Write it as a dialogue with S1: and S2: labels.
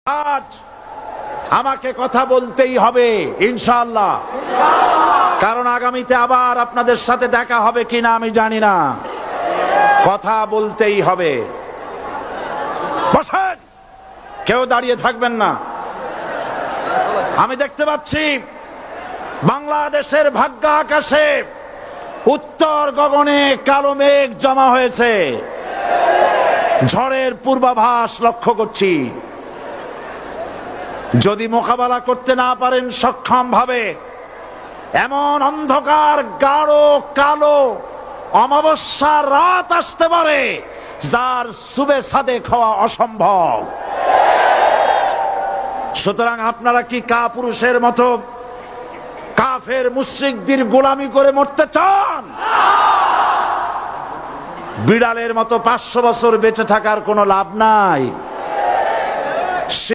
S1: আজ আমাকে কথা বলতেই হবে ইনশাআল্লাহ, কারণ আগামীতে আবার আপনাদের সাথে দেখা হবে কিনা আমি জানি না। কথা বলতেই হবে। বসেন, কেউ দাঁড়িয়ে থাকবেন না। আমি দেখতে পাচ্ছি বাংলাদেশের ভাগ্য আকাশে উত্তর গগনে কালো মেঘ জমা হয়েছে। ঝড়ের পূর্বাভাস লক্ষ্য করছি। যদি মোকাবেলা করতে না পারেন সক্ষম ভাবে, এমন অন্ধকার গাঢ় কালো অমাবস্যার রাত আসতে পারে যার সুবে সাদেক হওয়া অসম্ভব। সুতরাং আপনারা কি কাপুরুষের মতো কাফের মুশরিকদের গোলামি করে মরতে চান? বিড়ালের মতো 500 বছর বেঁচে থাকার কোনো লাভ নাই।